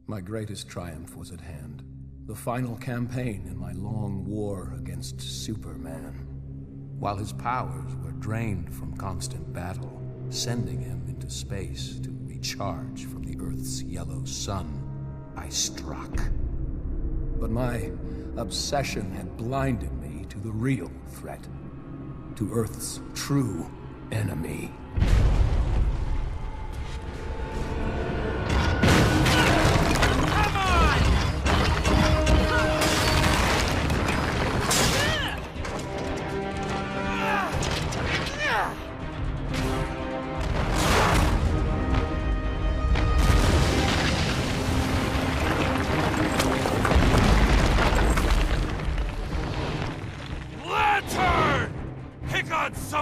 My greatest triumph was at hand. The final campaign in my long war against Superman. While his powers were drained from constant battle, sending him into space to recharge from the Earth's yellow sun, I struck. But my obsession had blinded me to the real threat. To Earth's true enemy.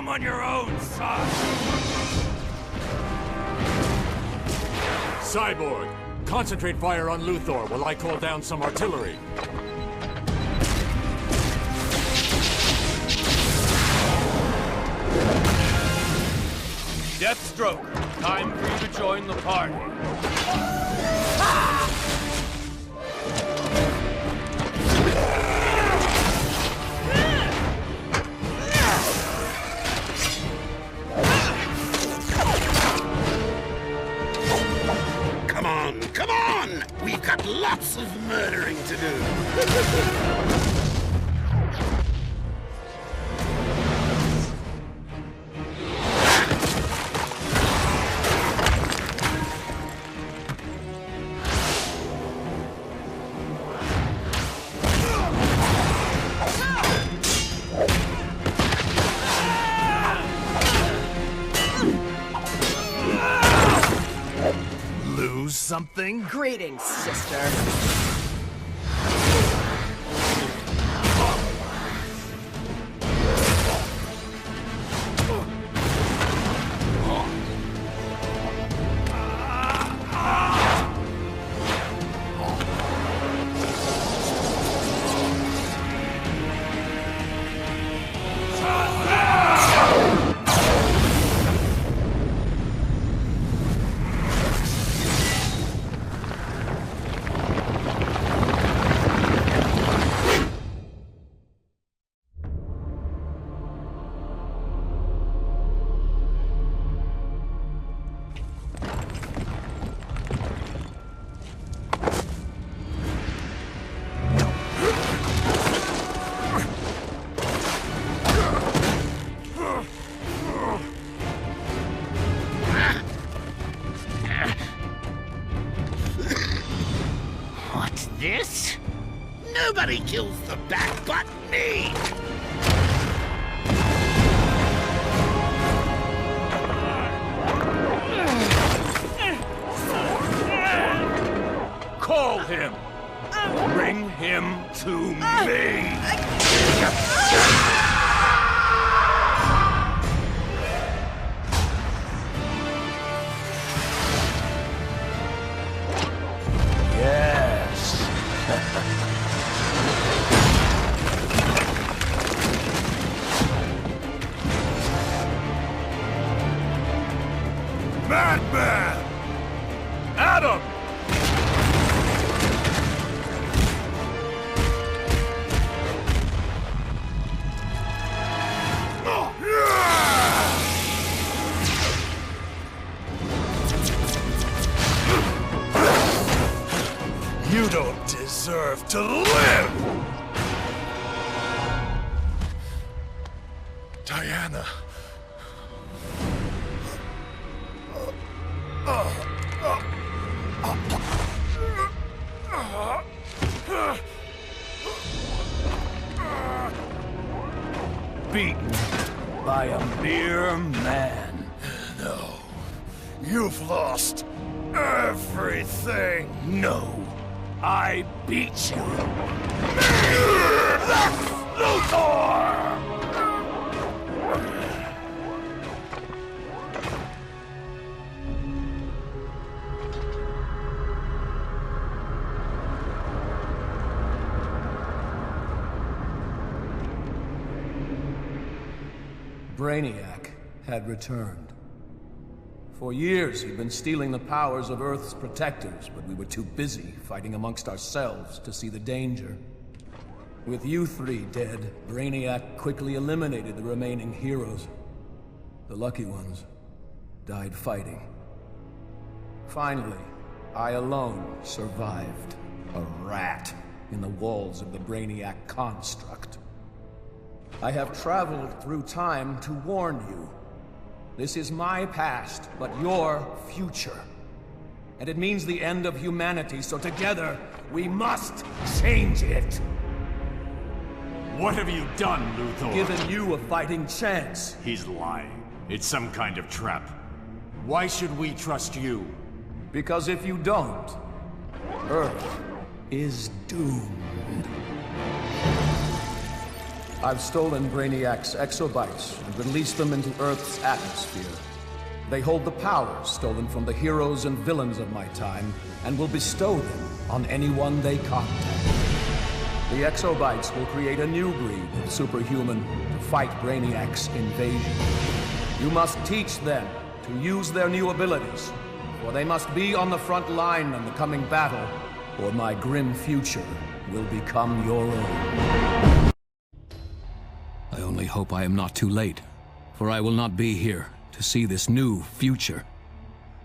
On your own, son! Cyborg, concentrate fire on Luthor while I call down some artillery. Deathstroke, time for you to join the party. Come on! We've got lots of murdering to do. Something? Greetings, sister. This? Nobody kills the Bat but me! Call him! Bring him to me! Madman! Adam! You don't deserve to live! Diana. Beaten by a mere man. No. You've lost everything. No. I beat you. Luthor! Brainiac had returned. For years, he'd been stealing the powers of Earth's protectors, but we were too busy fighting amongst ourselves to see the danger. With you three dead, Brainiac quickly eliminated the remaining heroes. The lucky ones died fighting. Finally, I alone survived. A rat in the walls of the Brainiac construct. I have traveled through time to warn you. This is my past, but your future. And it means the end of humanity, so together, we must change it. What have you done, Luthor? Given you a fighting chance. He's lying. It's some kind of trap. Why should we trust you? Because if you don't, Earth is doomed. I've stolen Brainiac's exobytes and released them into Earth's atmosphere. They hold the powers stolen from the heroes and villains of my time, and will bestow them on anyone they contact. The exobytes will create a new breed of superhuman to fight Brainiac's invasion. You must teach them to use their new abilities, for they must be on the front line in the coming battle, or my grim future will become your own. I only hope I am not too late, for I will not be here to see this new future.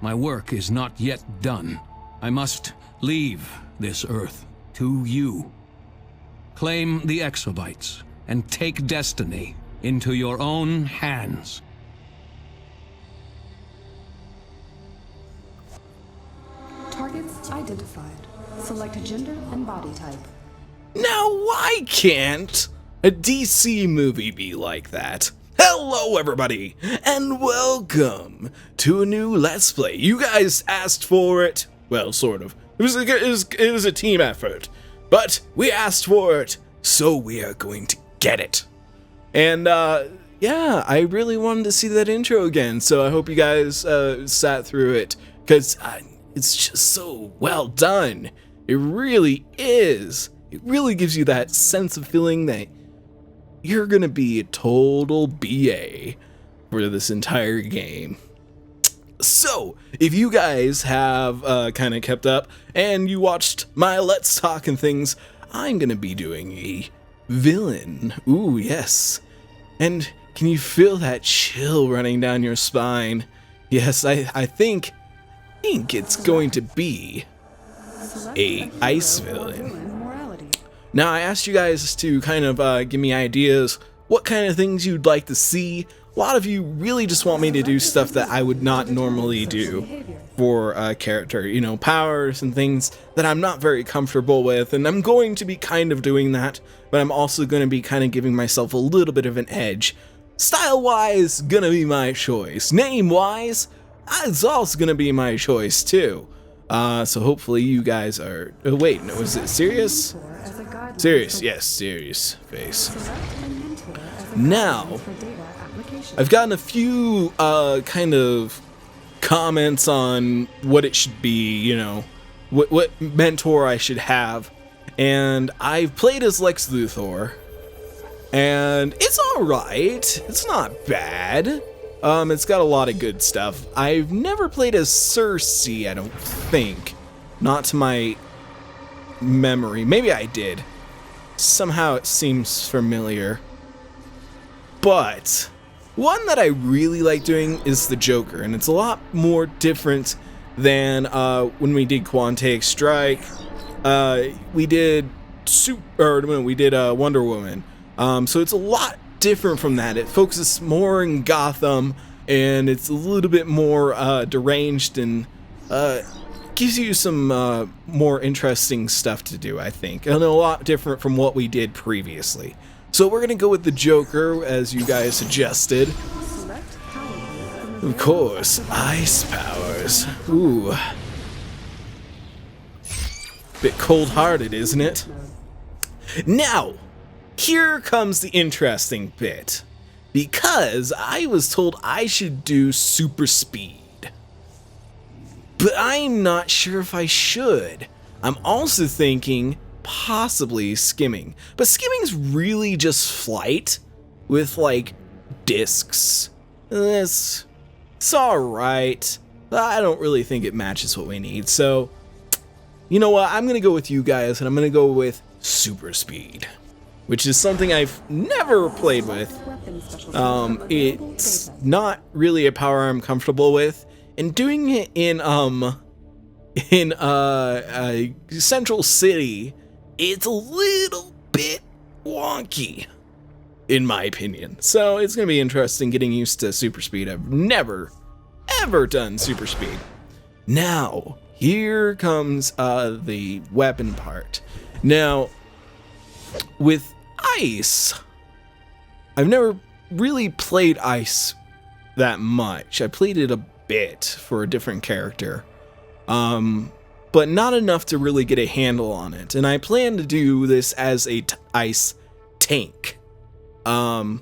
My work is not yet done. I must leave this Earth to you. Claim the exobytes and take destiny into your own hands. Targets identified. Select gender and body type. Now, why can't a DC movie be like that? Hello, everybody, and welcome to a new Let's Play. You guys asked for it. Well, sort of. It was a team effort, but we asked for it, so we are going to get it. And yeah, I really wanted to see that intro again, so I hope you guys sat through it, because it's just so well done. It really is. It really gives you that sense of feeling that you're gonna be a total BA for this entire game. So, if you guys have kind of kept up and you watched my Let's Talk and things, I'm gonna be doing a villain. Ooh, yes. And can you feel that chill running down your spine? Yes, I think it's going to be a ice villain. Now, I asked you guys to kind of give me ideas, what kind of things you'd like to see. A lot of you really just want me to do stuff that I would not normally do for a character, you know, powers and things that I'm not very comfortable with, and I'm going to be kind of doing that, but I'm also going to be kind of giving myself a little bit of an edge. Style-wise, gonna be my choice. Name-wise, it's also gonna be my choice too. So hopefully you guys are... Oh, wait, no, is it serious? Serious, yes, serious face. Now, I've gotten a few kind of comments on what it should be, you know, what mentor I should have, and I've played as Lex Luthor, and it's alright, it's not bad. It's got a lot of good stuff. I've never played as Cersei, I don't think. Not to my memory. Maybe I did. Somehow it seems familiar. But one that I really like doing is the Joker, and it's a lot more different than when we did Quantic Strike. We did Wonder Woman. So it's a lot different from that. It focuses more in Gotham, and it's a little bit more deranged, and gives you some more interesting stuff to do, I think, and a lot different from what we did previously. So we're gonna go with the Joker, as you guys suggested. Of course, ice powers. Ooh. Bit cold-hearted, isn't it? Now, here comes the interesting bit, because I was told I should do super speed, but I'm not sure if I should. I'm also thinking possibly skimming, but skimming's really just flight with like discs. It's alright. I don't really think it matches what we need. So, you know what? I'm going to go with you guys, and I'm going to go with super speed, which is something I've never played with. It's not really a power I'm comfortable with, and doing it in Central City, it's a little bit wonky, in my opinion. So it's going to be interesting getting used to super speed. I've never, ever done super speed. Now, here comes the weapon part. Now, with ice, I've never really played ice that much. I played it a bit for a different character, but not enough to really get a handle on it. And I plan to do this as a ice tank. I'm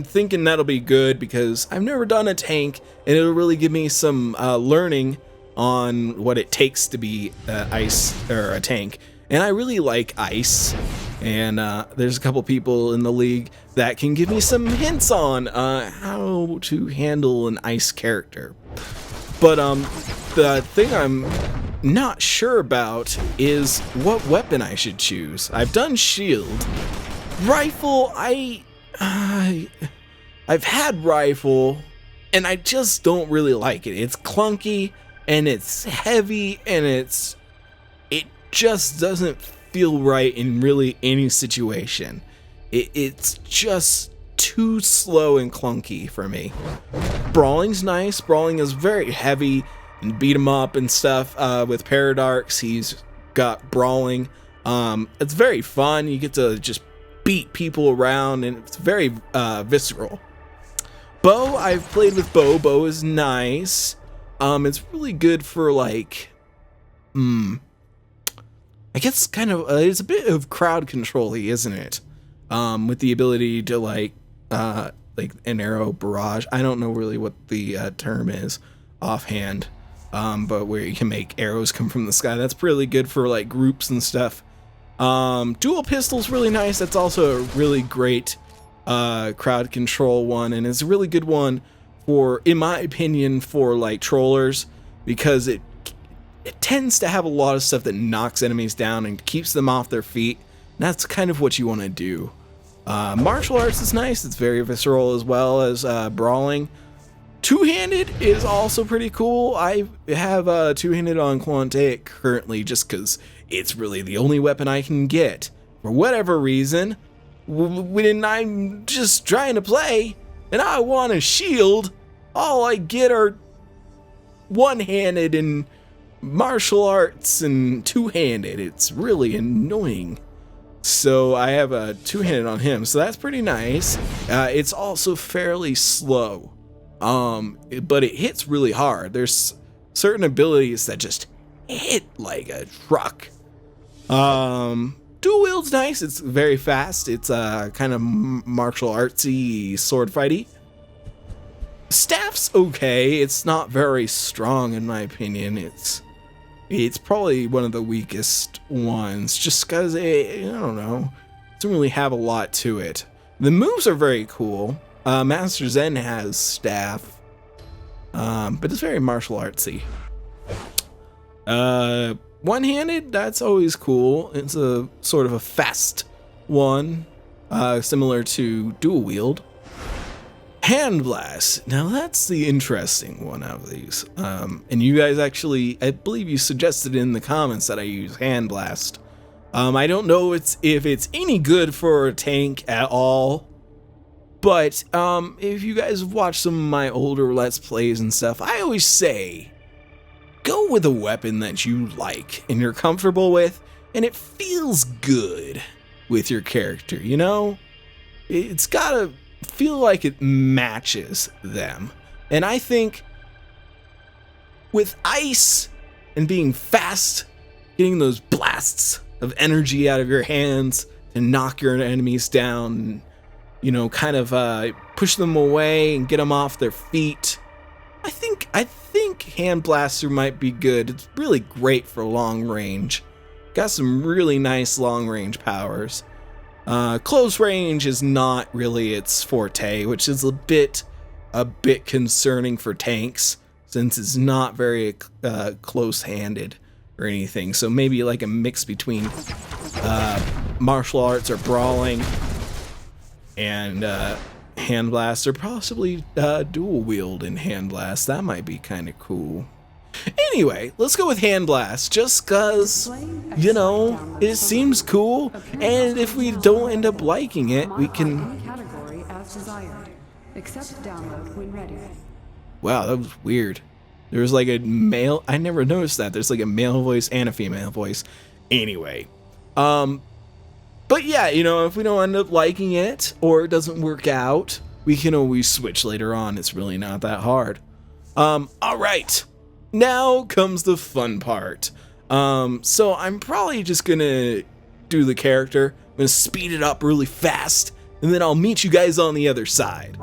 thinking that'll be good because I've never done a tank, and it'll really give me some learning on what it takes to be ice or a tank. And I really like ice, and there's a couple people in the league that can give me some hints on how to handle an ice character. But the thing I'm not sure about is what weapon I should choose. I've done shield. Rifle, I've had rifle, and I just don't really like it. It's clunky, and it's heavy, and it just doesn't feel right in really any situation. It's just too slow and clunky for me. Brawling's nice. Brawling is very heavy and beat 'em up and stuff. With Paradarks, he's got brawling. It's very fun. You get to just beat people around, and it's very visceral. Bow, I've played with bow. Bow is nice. It's really good for like, I guess kind of, it's a bit of crowd control-y, isn't it? With the ability to like an arrow barrage. I don't know really what the term is offhand, but where you can make arrows come from the sky. That's really good for like groups and stuff. Dual pistol's really nice. That's also a really great crowd control one, and it's a really good one for, in my opinion, for like trollers, because it tends to have a lot of stuff that knocks enemies down and keeps them off their feet. And that's kind of what you want to do. Martial arts is nice. It's very visceral as well as brawling. Two-handed is also pretty cool. I have two-handed on Quantaic currently just because it's really the only weapon I can get. For whatever reason, when I'm just trying to play and I want a shield, all I get are one-handed and martial arts and two-handed. It's really annoying. So I have a two-handed on him, so that's pretty nice. It's also fairly slow, but it hits really hard. There's certain abilities that just hit like a truck. Dual wield's nice. It's very fast. It's kind of martial artsy, sword fighty. Staff's okay. It's not very strong in my opinion. It's probably one of the weakest ones, just because I don't know, it doesn't really have a lot to it. The moves are very cool. Master Zen has staff, but it's very martial artsy. One-handed, that's always cool. It's a sort of a fast one, similar to dual wield. Hand blast. Now that's the interesting one out of these. And you guys actually, I believe you suggested in the comments that I use hand blast. I don't know if it's any good for a tank at all, but if you guys have watched some of my older Let's Plays and stuff, I always say, go with a weapon that you like and you're comfortable with, and it feels good with your character, you know? It's gotta feel like it matches them. And I think with ice and being fast, getting those blasts of energy out of your hands to knock your enemies down, you know, kind of push them away and get them off their feet, I think Hand Blaster might be good. It's really great for long range. Got some really nice long range powers. Close range is not really its forte, which is a bit a bit concerning for tanks, since it's not very close-handed or anything. So maybe like a mix between martial arts or brawling and hand blast, or possibly dual wield and hand blast. That might be kind of cool. Anyway, let's go with hand blast, just cause, you know, it seems cool, and if we don't end up liking it, we can... category as desired. Accept download when ready. Wow, that was weird. There was like a male... I never noticed that. There's like a male voice and a female voice. Anyway. But yeah, you know, if we don't end up liking it, or it doesn't work out, we can always switch later on. It's really not that hard. Alright. Now comes the fun part. So I'm probably just gonna do the character. I'm gonna speed it up really fast, and then I'll meet you guys on the other side.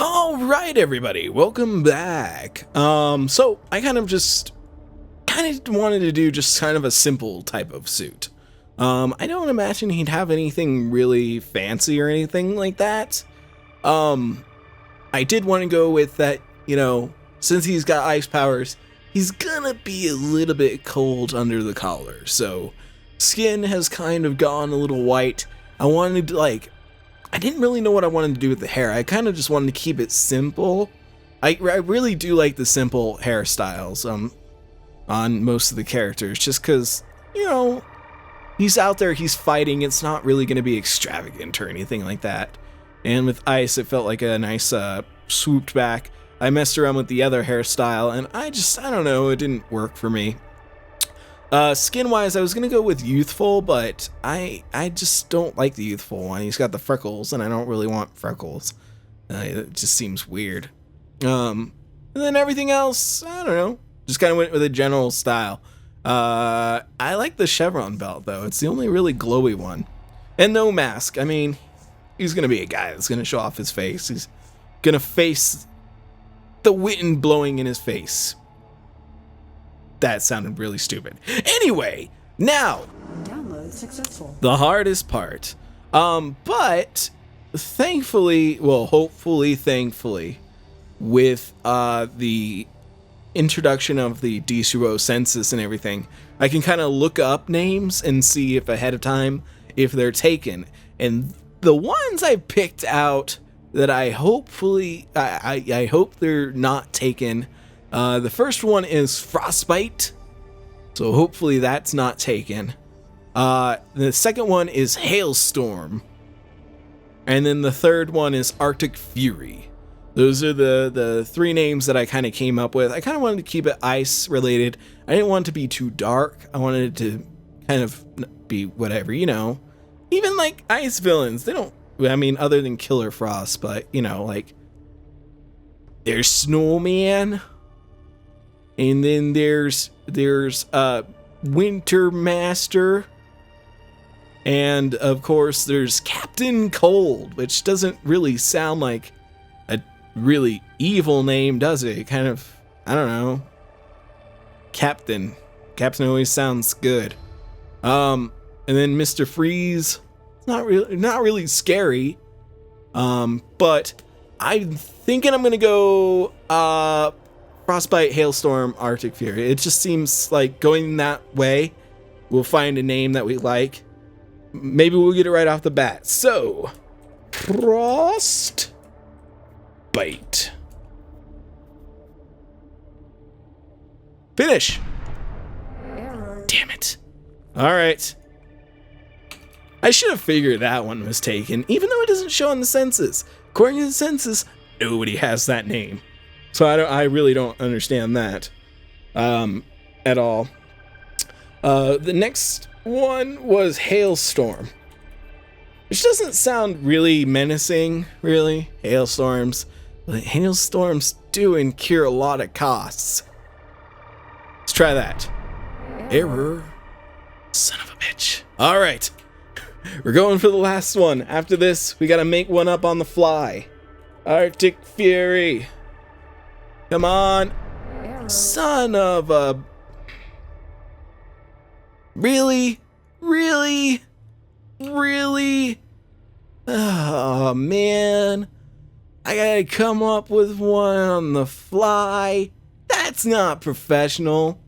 Alright everybody, welcome back. So I kind of wanted to do just kind of a simple type of suit. I don't imagine he'd have anything really fancy or anything like that. I did want to go with that, you know, since he's got ice powers, he's gonna be a little bit cold under the collar. So skin has kind of gone a little white. I wanted to, like, I didn't really know what I wanted to do with the hair. I kind of just wanted to keep it simple. I really do like the simple hairstyles on most of the characters, just because, you know, he's out there, he's fighting, it's not really going to be extravagant or anything like that. And with ice, it felt like a nice swooped back. I messed around with the other hairstyle, and I don't know, it didn't work for me. Skin-wise, I was going to go with youthful, but I just don't like the youthful one. He's got the freckles, and I don't really want freckles. It just seems weird. And then everything else, I don't know. Just kind of went with a general style. I like the chevron belt, though. It's the only really glowy one. And no mask. I mean, he's going to be a guy that's going to show off his face. He's going to face the wind blowing in his face. That sounded really stupid. Anyway, now, Download successful. the hardest part. But thankfully, well, hopefully, thankfully, with the introduction of the DCUO census and everything, I can kind of look up names and see if ahead of time if they're taken. And the ones I picked out that I hopefully, I hope they're not taken. The first one is Frostbite, so hopefully that's not taken. The second one is Hailstorm, and then the third one is Arctic Fury. Those are the three names that I kind of came up with. I kind of wanted to keep it ice related. I didn't want it to be too dark. I wanted it to kind of be whatever, you know. Even like ice villains, they don't, I mean, other than Killer Frost, but you know, like, there's Snowman. And then there's Winter Master, and of course there's Captain Cold, which doesn't really sound like a really evil name, does it? Kind of, I don't know. Captain always sounds good. And then Mr. Freeze, not really scary. But I'm thinking I'm gonna go Frostbite, Hailstorm, Arctic Fury. It just seems like going that way, we'll find a name that we like. Maybe we'll get it right off the bat. So, Frostbite. Finish. Damn it. Alright. I should have figured that one was taken, even though it doesn't show on the census. According to the census, nobody has that name. So I really don't understand that at all. The next one was Hailstorm, which doesn't sound really menacing, really. Hailstorms. But hailstorms do incur a lot of costs. Let's try that. Error. Son of a bitch. Alright. We're going for the last one. After this, we gotta make one up on the fly. Arctic Fury. Come on. Son of a... Really? Really? Really? Oh, man. I gotta come up with one on the fly. That's not professional.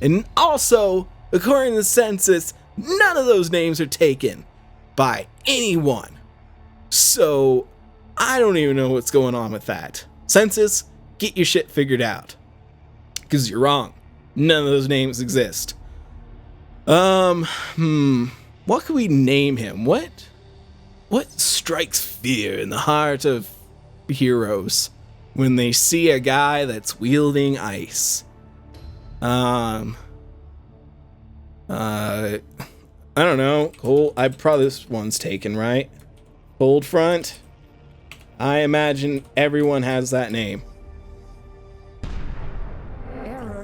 And also, according to the census, none of those names are taken by anyone. So, I don't even know what's going on with that. Census, get your shit figured out. Because you're wrong. None of those names exist. What could we name him? What strikes fear in the heart of heroes when they see a guy that's wielding ice? I don't know. Cold. This one's taken, right? Cold Front. I imagine everyone has that name.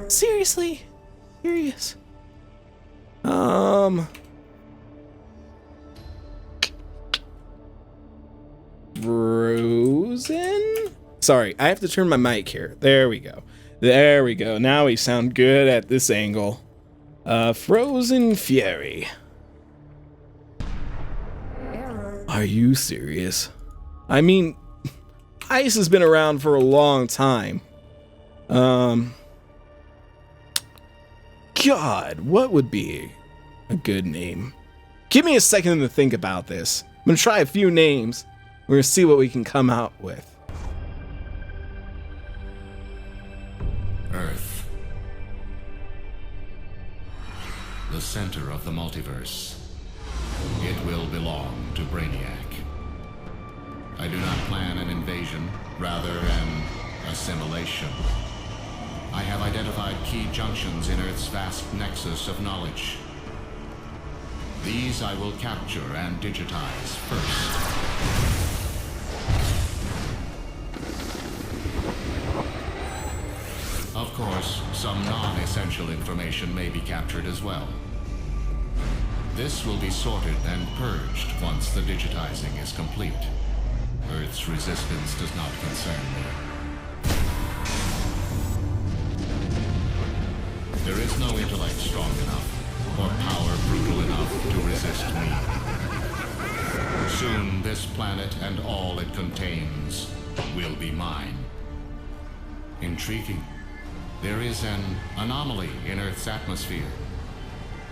Seriously? Serious? Frozen? Sorry, I have to turn my mic here. There we go. There we go. Now we sound good at this angle. Frozen Fury. Are you serious? I mean, ice has been around for a long time. God, what would be a good name? Give me a second to think about this. I'm gonna try a few names. We're gonna see what we can come out with. Earth. The center of the multiverse. It will belong to Brainiac. I do not plan an invasion, rather an assimilation. I have identified key junctions in Earth's vast nexus of knowledge. These I will capture and digitize first. Of course, some non-essential information may be captured as well. This will be sorted and purged once the digitizing is complete. Earth's resistance does not concern me. There is no intellect strong enough, or power brutal enough to resist me. Soon, this planet and all it contains will be mine. Intriguing. There is an anomaly in Earth's atmosphere.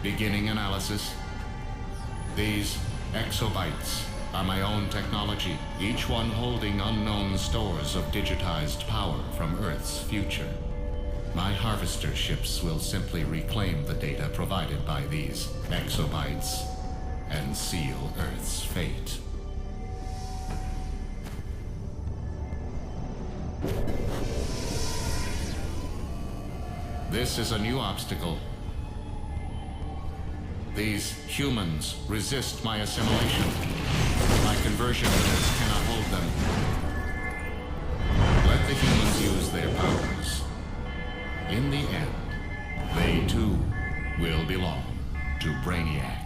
Beginning analysis. These exobytes are my own technology, each one holding unknown stores of digitized power from Earth's future. My harvester ships will simply reclaim the data provided by these exobytes and seal Earth's fate. This is a new obstacle. These humans resist my assimilation. My conversion units cannot hold them. Let the humans use their powers. In the end, they too will belong to Brainiac.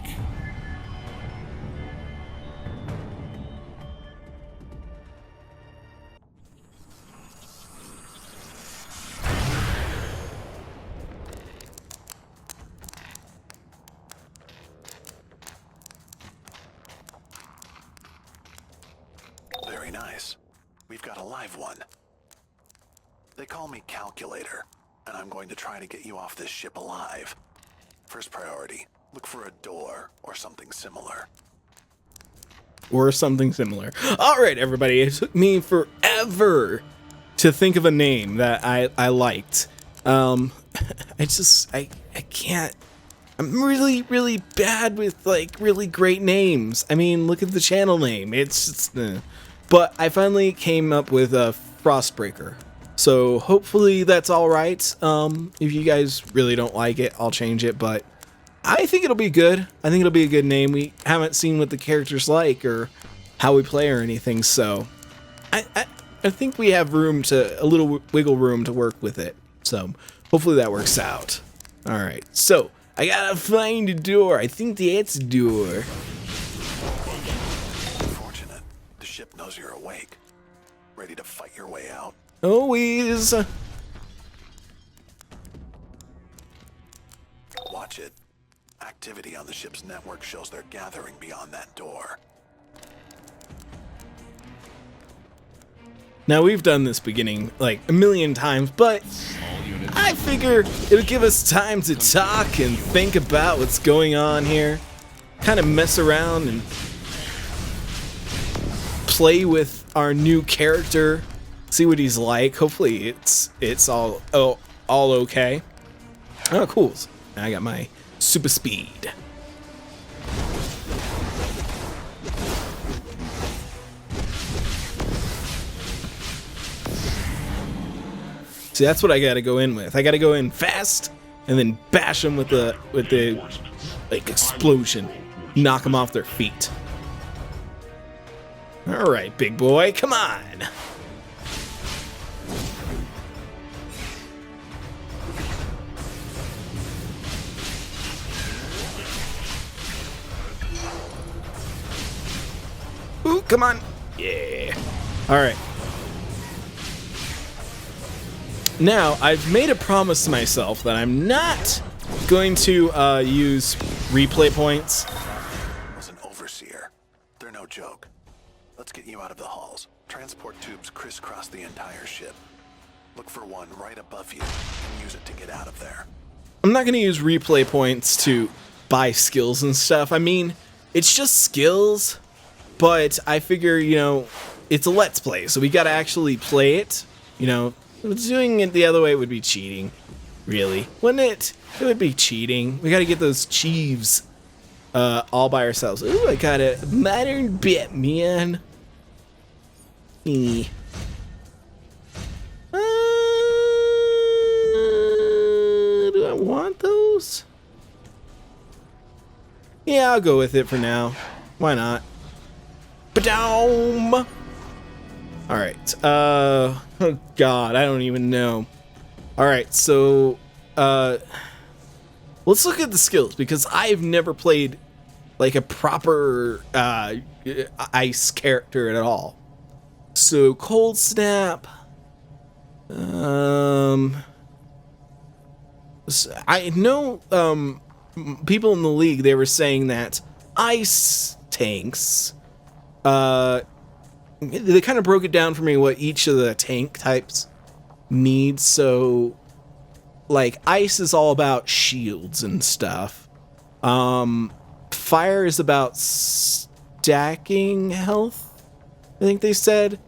Very nice. We've got a live one. They call me Calculator, and I'm going to try to get you off this ship alive. First priority, look for a door or something similar. or something similar. All right, everybody, it took me forever to think of a name that I liked. I can't. I'm really bad with like really great names. I mean, look at the channel name. It's just, but I finally came up with a Frostbreaker. So hopefully that's all right. If you guys really don't like it, I'll change it, but I think it'll be good. I think it'll be a good name. We haven't seen what the character's like or how we play or anything, so I think we have room to, a little wiggle room to work with it. So hopefully that works out. All right, so I gotta find a door. I think that's a door. Fortunate. The ship knows you're awake. Ready to fight your way out? Always. Watch it. Activity on the ship's network shows they're gathering beyond that door. Now, we've done this beginning like a million times, but I figure it'll give us time to talk and think about what's going on here. Kind of mess around and play with our new character. See what he's like. Hopefully it's all okay. Oh, cool. I got my super speed. See, that's what I gotta go in with. I gotta go in fast and then bash them with the like explosion. Knock them off their feet. All right, big boy, come on. Ooh, come on. Yeah. All right. Now, I've made a promise to myself that I'm not going to use replay points. Was an overseer. They're no joke. Let's get you out of the halls. Transport tubes crisscross the entire ship. Look for one right above you and use it to get out of there. I'm not going to use replay points to buy skills and stuff. I mean, it's just skills, but I figure, you know, it's a Let's Play, so we got to actually play it. You know, doing it the other way would be cheating, really. Wouldn't it? It would be cheating. We got to get those Chieves all by ourselves. Ooh, I got a modern bit, man. Do I want those? Yeah, I'll go with it for now. Why not? Ba-dom! Alright, oh god, I don't even know. Alright, so, let's look at the skills, because I've never played, like, a proper, ice character at all. So, Cold Snap, I know, people in the league, they were saying that ice tanks, they kind of broke it down for me what each of the tank types needs. So, like, ice is all about shields and stuff. Fire is about stacking health, I think they said.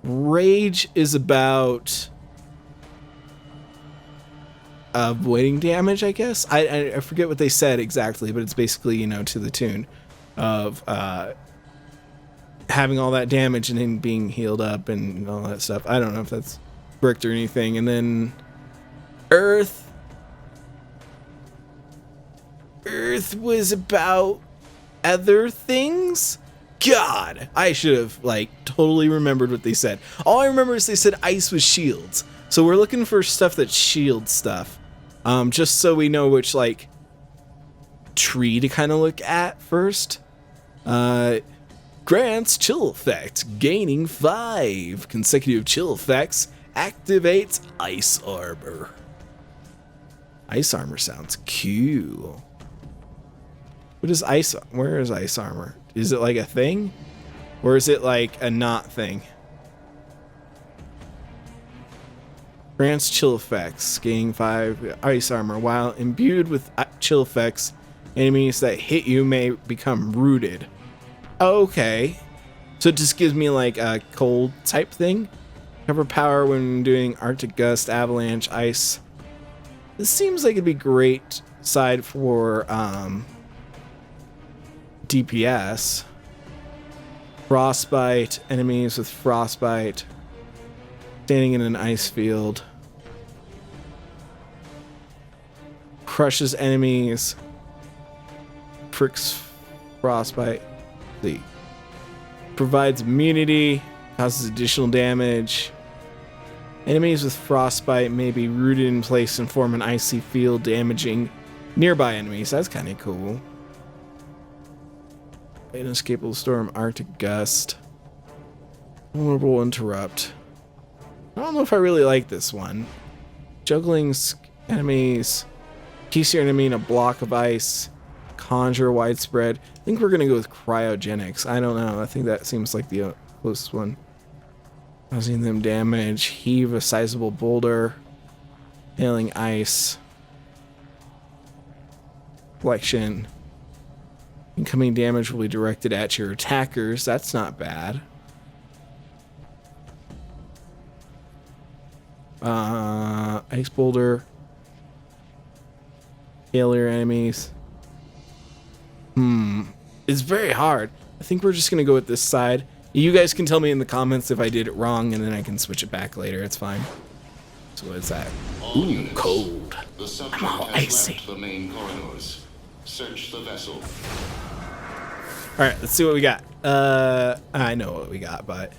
Rage is about avoiding damage, I guess. I forget what they said exactly, but it's basically, you know, to the tune of having all that damage and then being healed up and all that stuff. I don't know if that's bricked or anything. And then Earth was about other things. God, I should have like totally remembered what they said. All I remember is they said ice was shields. So we're looking for stuff that shields stuff. Just so we know which like tree to kind of look at first. Grants chill effect, gaining 5 consecutive chill effects, activates ice armor. Ice armor sounds cool. What is ice? Where is ice armor? Is it like a thing? Or is it like a not thing? Grants chill effects, gaining 5 ice armor. While imbued with chill effects, Enemies that hit you may become rooted. Okay. So it just gives me like a cold type thing. Cover power when doing Arctic Gust, Avalanche, Ice. This seems like it'd be great side for DPS. Frostbite, enemies with Frostbite. Standing in an ice field. Crushes enemies. Pricks Frostbite. See. Provides immunity. Causes additional damage. Enemies with Frostbite may be rooted in place and form an icy field, damaging nearby enemies. That's kind of cool. Inescapable Storm, Arctic Gust. Vulnerable Interrupt. I don't know if I really like this one. Juggling enemies. Keeps your enemy in a block of ice. Conjure widespread. I think we're going to go with Cryogenics. I don't know. I think that seems like the closest one. Causing them damage. Heave a sizable boulder. Hailing ice. Flexion. Incoming damage will be directed at your attackers. That's not bad. Ice boulder. Hail your enemies. It's very hard. I think we're just gonna go with this side. You guys can tell me in the comments if I did it wrong, and then I can switch it back later. It's fine. So what is that? Ooh, cold. I'm all icy. The main corridors. Search the vessel. All right, let's see what we got. I know what we got, but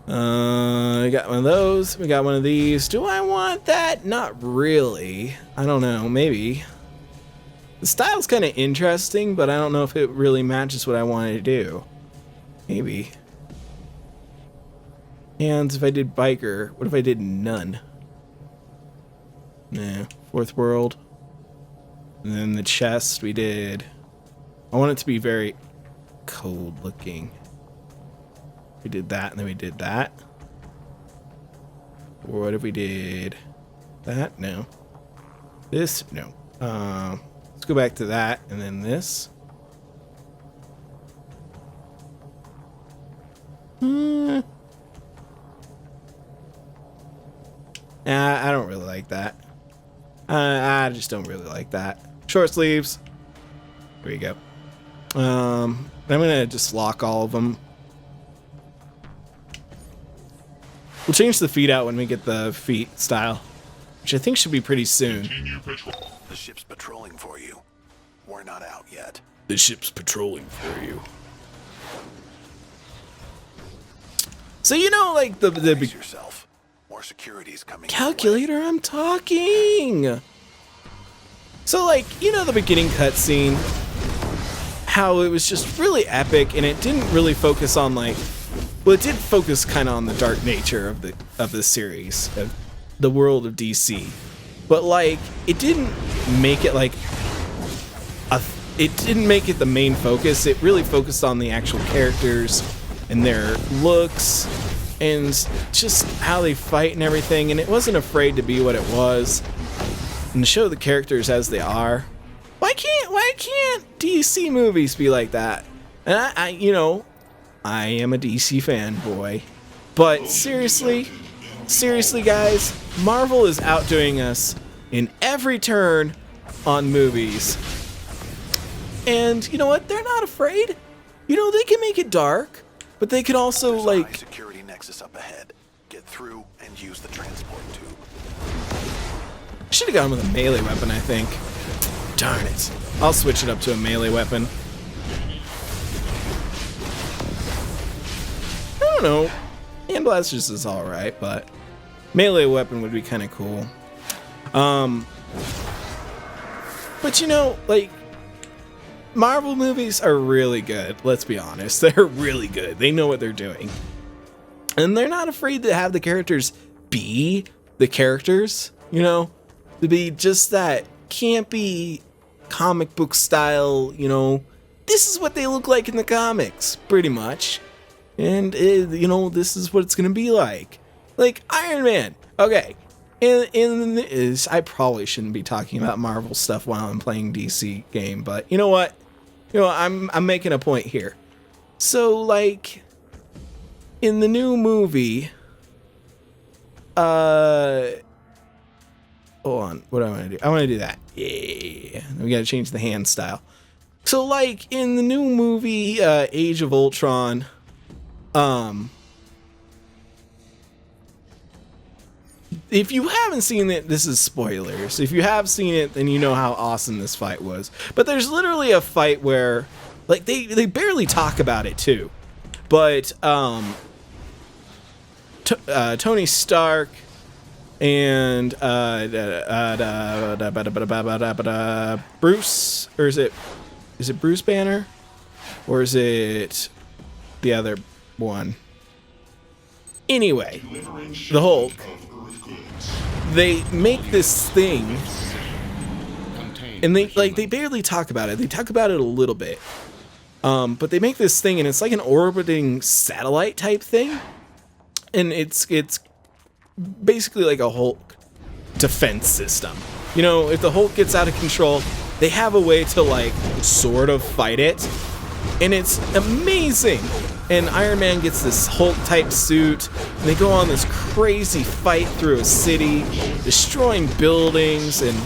we got one of those. We got one of these. Do I want that? Not really. I don't know. Maybe. The style's kind of interesting, but I don't know if it really matches what I wanted to do. Maybe. And if I did biker, what if I did none? Nah. Fourth world. And then the chest we did. I want it to be very cold looking. We did that and then we did that. Or what if we did that? No. This? No. Let's go back to that and then this. I don't really like that. I just don't really like that. Short sleeves. There you go. I'm gonna just lock all of them. We'll change the feet out when we get the feet style, which I think should be pretty soon. The ship's patrolling for you. We're not out yet. The ship's patrolling for you. So you know, like the Brace yourself. More security's coming. Calculator, I'm talking. So like, you know, the beginning cutscene, how it was just really epic, and it didn't really focus on like, well, it did focus kind of on the dark nature of the series, of the world of DC, but like it didn't make it like it didn't make it the main focus. It really focused on the actual characters and their looks and just how they fight and everything, and it wasn't afraid to be what it was and to show the characters as they are. Why can't DC movies be like that? And I you know, I am a DC fanboy, but seriously guys, Marvel is outdoing us in every turn on movies. And you know what? They're not afraid. You know, they can make it dark, but they could also There's like a high security nexus up ahead. Get through and use the transport tube. should have gone with a melee weapon, I think. Darn it. I'll switch it up to a melee weapon. I don't know. Hand blasters is alright, but melee weapon would be kind of cool. But you know, like, Marvel movies are really good. Let's be honest. They're really good. They know what they're doing. And they're not afraid to have the characters be the characters, you know? To be just that campy comic book style, you know? This is what they look like in the comics, pretty much. And, you know, this is what it's gonna be like. Like, Iron Man. Okay. I probably shouldn't be talking about Marvel stuff while I'm playing DC game, but you know what? I'm making a point here. So like in the new movie, hold on, what do I want to do? I want to do that. Yeah, we gotta change the hand style. So like in the new movie, Age of Ultron, if you haven't seen it, this is spoilers. If you have seen it, then you know how awesome this fight was. But there's literally a fight where, like, they barely talk about it too. But Tony Stark and Bruce, or is it Bruce Banner, or is it the other one? Anyway, the Hulk. They make this thing, and they barely talk about it. They talk about it a little bit, but they make this thing, and it's like an orbiting satellite type thing, and it's basically like a Hulk defense system. You know, if the Hulk gets out of control, they have a way to like sort of fight it, and it's amazing. And Iron Man gets this Hulk-type suit, and they go on this crazy fight through a city, destroying buildings, and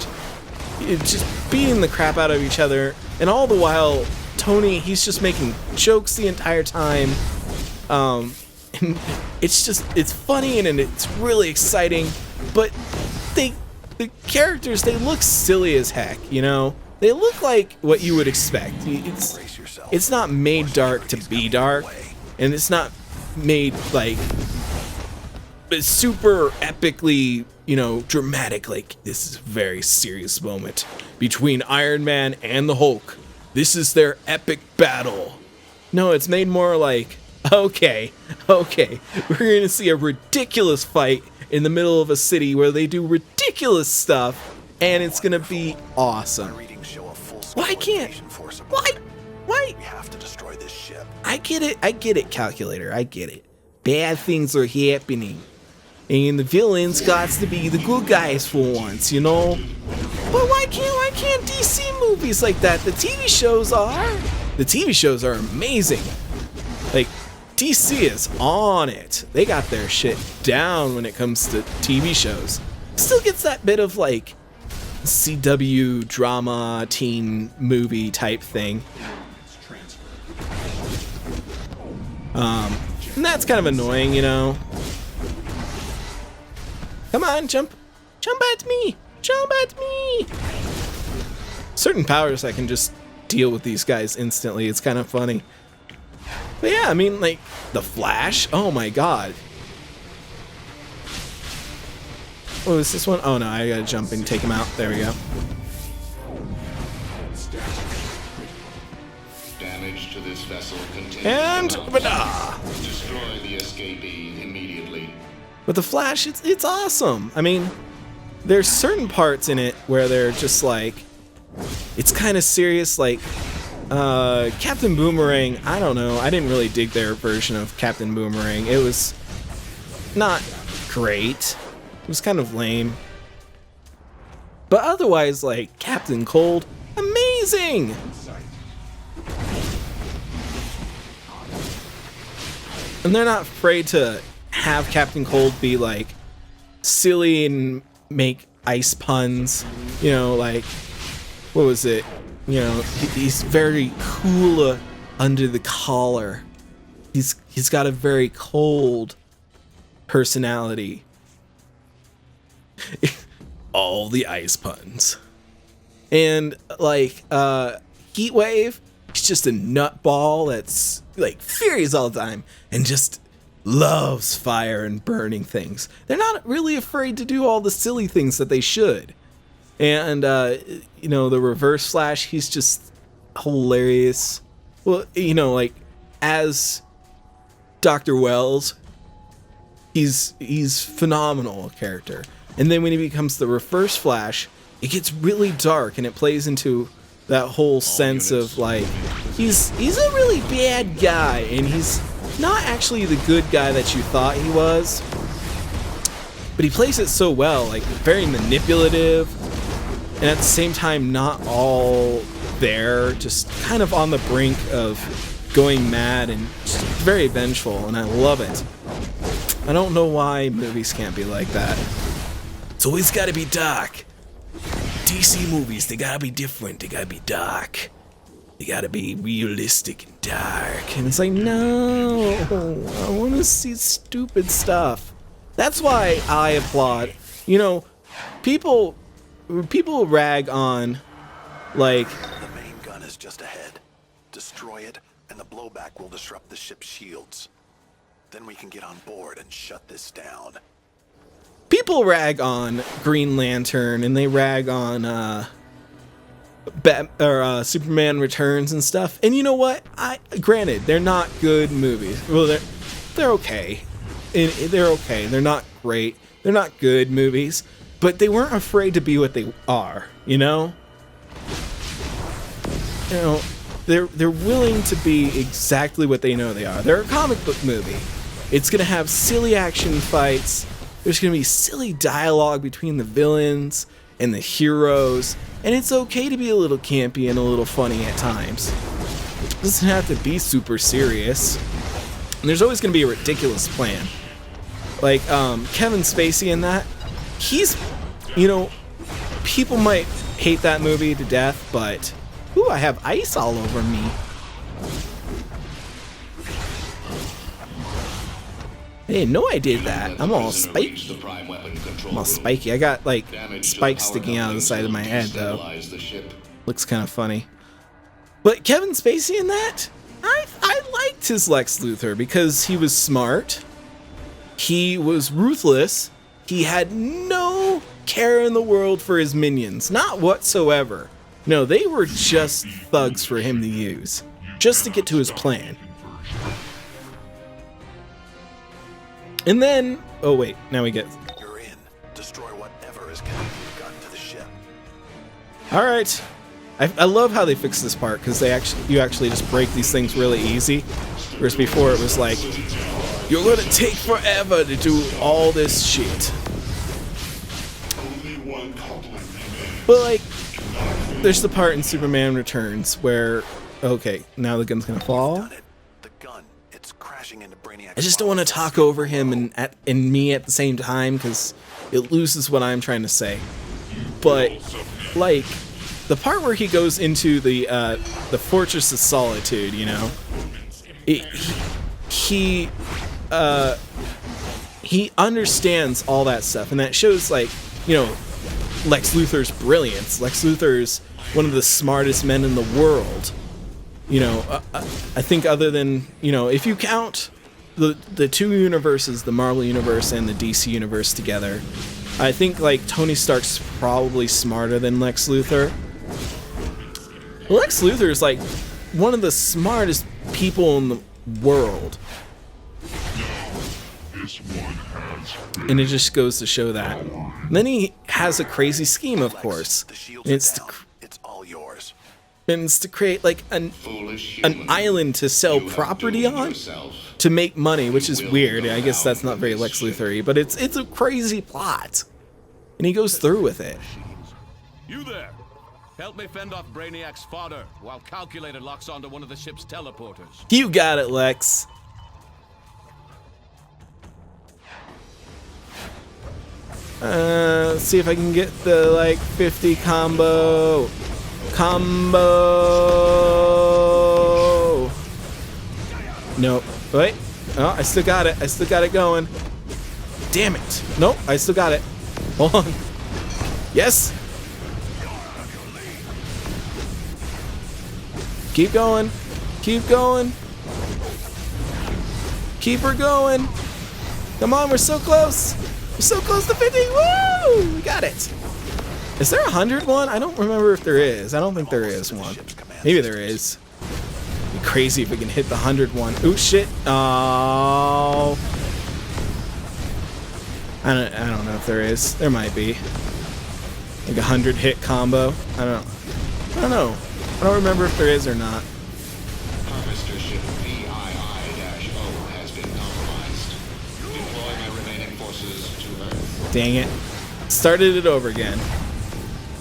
just beating the crap out of each other. And all the while, Tony, he's just making jokes the entire time. And it's funny, and it's really exciting, but the characters, they look silly as heck, you know? They look like what you would expect. It's not made dark to be dark. And it's not made like super epically, you know, dramatic. Like, this is a very serious moment between Iron Man and the Hulk. This is their epic battle. No, it's made more like, okay, we're gonna see a ridiculous fight in the middle of a city where they do ridiculous stuff, and it's gonna be awesome. Why can't? Why? We have to destroy this ship. I get it, Calculator, I get it. Bad things are happening, and the villains got to be the good guys for once, you know? But why can't DC movies like that? The TV shows are amazing. Like, DC is on it. They got their shit down when it comes to TV shows. Still gets that bit of, like, CW drama, teen movie type thing. And that's kind of annoying, you know. Come on, jump at me, Certain powers I can just deal with these guys instantly. It's kind of funny. But yeah, I mean, like, the Flash, oh my god. Oh, is this one? Oh no, I gotta jump and take him out. There we go. Damage to this vessel continues. And destroy the escapee immediately. But the Flash, it's awesome. I mean, there's certain parts in it where they're just like, it's kind of serious. Like Captain Boomerang, I don't know. I didn't really dig their version of Captain Boomerang. It was not great. It was kind of lame. But otherwise, like, Captain Cold, amazing! And they're not afraid to have Captain Cold be, like, silly and make ice puns. You know, like, what was it? You know, he's very cool under the collar. He's got a very cold personality. All the ice puns. And like Heatwave, he's just a nutball that's like furious all the time and just loves fire and burning things. They're not really afraid to do all the silly things that they should. And you know, the Reverse Flash, he's just hilarious. Well, you know, like as Dr. Wells, he's phenomenal character. And then when he becomes the Reverse Flash, it gets really dark and it plays into that whole sense of like he's a really bad guy and he's not actually the good guy that you thought he was. but he plays it so well, like very manipulative, and at the same time not all there, just kind of on the brink of going mad and just very vengeful, and I love it. I don't know why movies can't be like that. It's always gotta be dark. DC movies, they gotta be different, they gotta be dark. They gotta be realistic and dark. And it's like, no, I wanna see stupid stuff. That's why I applaud. You know, people rag on, like... The main gun is just ahead. Destroy it, and the blowback will disrupt the ship's shields. Then we can get on board and shut this down. People rag on Green Lantern, and they rag on Superman Returns and stuff. And you know what? Granted, they're not good movies. Well, they're okay. They're okay. They're not great. They're not good movies. But they weren't afraid to be what they are. You know. You know, they're willing to be exactly what they know they are. They're a comic book movie. It's gonna have silly action fights. There's gonna be silly dialogue between the villains and the heroes, and it's okay to be a little campy and a little funny at times. It doesn't have to be super serious. And there's always gonna be a ridiculous plan. Like Kevin Spacey in that, he's, you know, people might hate that movie to death, but ooh, I have ice all over me. I didn't know I did that. I'm all spiky. I'm all spiky. I got like spikes sticking out of the side of my head though. Looks kind of funny. But Kevin Spacey in that, I liked his Lex Luthor because he was smart. He was ruthless. He had no care in the world for his minions. Not whatsoever. No, they were just thugs for him to use. Just to get to his plan. And then, oh wait, now we get... You're in. Destroy whatever is connecting the gun to the ship. Alright. I love how they fixed this part, because you actually just break these things really easy. Whereas before it was like, you're gonna take forever to do all this shit. But like, there's the part in Superman Returns where, okay, now the gun's gonna fall. The gun, it's crashing into Brainiac. I just don't want to talk over him and me at the same time because it loses what I'm trying to say. But like the part where he goes into the Fortress of Solitude, you know, he understands all that stuff, and that shows, like, you know, Lex Luthor's brilliance. Lex Luthor's one of the smartest men in the world. You know, I think other than, you know, if you count the two universes, the Marvel universe and the DC universe together, I think like Tony Stark's probably smarter than Lex Luthor. Lex Luthor is like one of the smartest people in the world. And it just goes to show that. And then he has a crazy scheme, of course. And it's all yours. And it's to create like an island to sell property on to make money, which is weird. I guess that's not very Lex Luthor-y, but it's a crazy plot. And he goes through with it. You there! Help me fend off Brainiac's fodder while Calculator locks onto one of the ship's teleporters. You got it, Lex. Let's see if I can get the like 50 combo. Nope. Wait. Oh, I still got it. I still got it going. Damn it. Nope. I still got it. Hold on. Yes. Keep going. Keep going. Keep her going. Come on, we're so close. We're so close to 50. Woo! We got it. Is there 101? I don't remember if there is. I don't think there is one. Maybe there is. It'd be crazy if we can hit the 101. Ooh, shit. Oh. I don't know if there is. There might be. Like a 100 hit combo. I don't know. I don't remember if there is or not. Harvester ship VII-O has been compromised. Deploy my remaining forces to Earth. Dang it. Started it over again.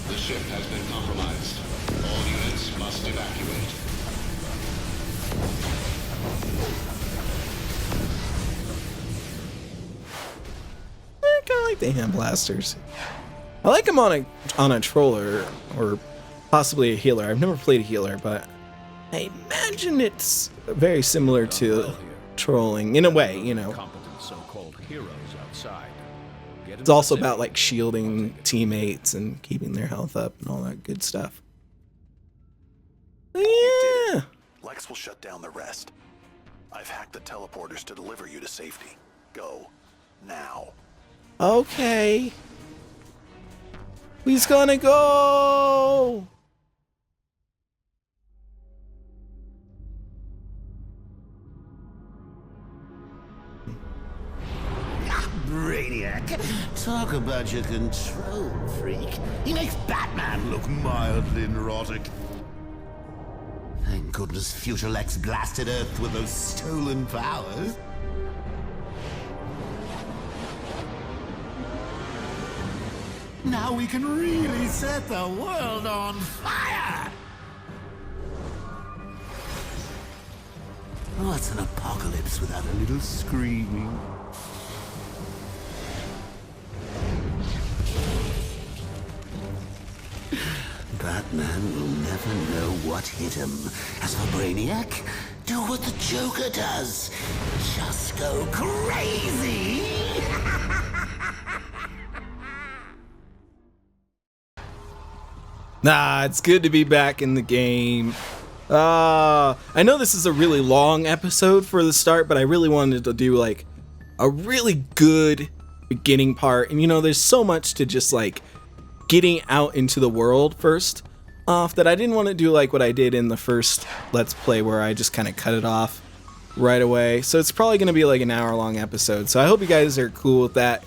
The ship has been compromised. All units must evacuate. I kind of like the hand blasters. I like them on a troller or possibly a healer. I've never played a healer, but I imagine it's very similar to trolling in a way, you know. Competent so-called heroes outside. Get It's also about like shielding teammates and keeping their health up and all that good stuff. Yeah. Lex will shut down the rest. I've hacked the teleporters to deliver you to safety. Go. Now. Okay. He's gonna go. Brainiac, talk about your control freak. He makes Batman look mildly neurotic. Thank goodness Future Lex blasted Earth with those stolen powers. Now we can really set the world on fire! What's an apocalypse without a little screaming? Batman will never know what hit him. As for Brainiac, do what the Joker does. Just go crazy! Nah, it's good to be back in the game. I know this is a really long episode for the start, but I really wanted to do like a really good beginning part. And you know, there's so much to just like getting out into the world first off that I didn't want to do like what I did in the first Let's Play where I just kind of cut it off right away. So it's probably going to be like an hour-long episode. So I hope you guys are cool with that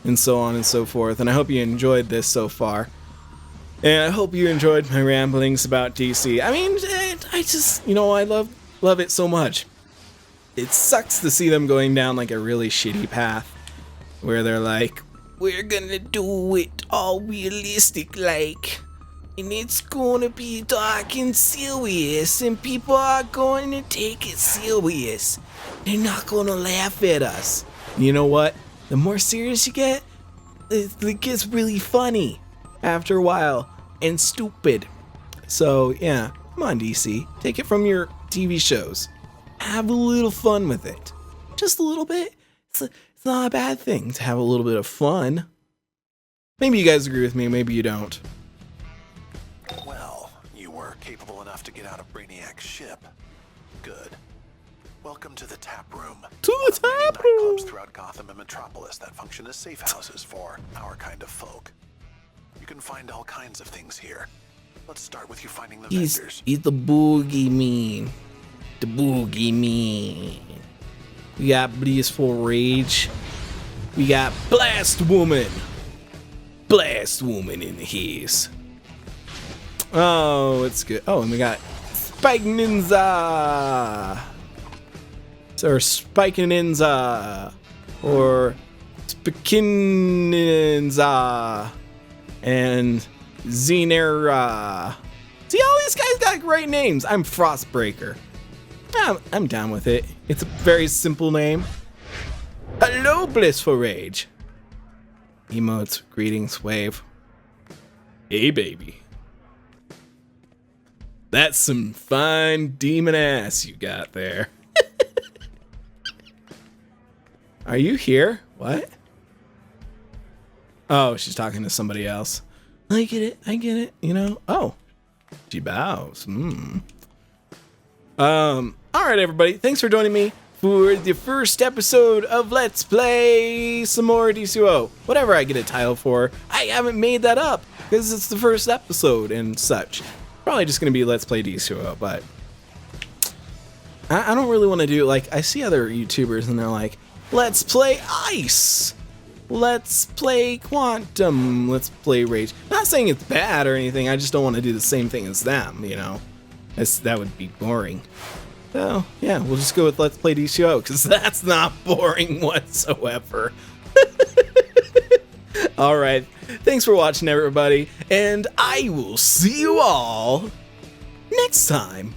and so on and so forth. And I hope you enjoyed this so far. And I hope you enjoyed my ramblings about DC. I mean, I just, you know, I love it so much. It sucks to see them going down like a really shitty path where they're like, we're gonna do it all realistic like, and it's gonna be dark and serious, and people are going to take it serious. They're not gonna laugh at us. You know what? The more serious you get, it gets really funny after a while and stupid. So yeah, come on DC, take it from your TV shows. Have a little fun with it. Just a little bit. It's not a bad thing to have a little bit of fun. Maybe you guys agree with me, maybe you don't. Well, you were capable enough to get out of Brainiac's ship. Good. Welcome to the tap room. To the tap room! Nightclubs throughout Gotham and Metropolis that function as safe houses for our kind of folk. You can find all kinds of things here. Let's start with you finding the vendors. He's the boogeyman. The boogeyman. We got Blissful Rage. We got Blast Woman. Blast Woman in his. Oh, it's good. Oh, and we got Spike Ninja. Or Spike Ninja. Or Spikin Ninja. And Zenera. See, all these guys got great names. I'm Frostbreaker. I'm down with it. It's a very simple name. Hello, Blissful Rage. Emotes, greetings, wave. Hey, baby. That's some fine demon ass you got there. Are you here? What? Oh, she's talking to somebody else. I get it, you know? Oh, she bows. Alright, everybody. Thanks for joining me for the first episode of Let's Play some more DCUO. Whatever I get a title for, I haven't made that up because it's the first episode and such. Probably just going to be Let's Play DCUO, but I don't really want to do, like, I see other YouTubers and they're like, Let's Play Ice. Let's play Quantum. Let's play Rage. Not saying it's bad or anything. I just don't want to do the same thing as them, you know? That would be boring. So, yeah, we'll just go with Let's Play DCUO, because that's not boring whatsoever. Alright, thanks for watching everybody, and I will see you all next time.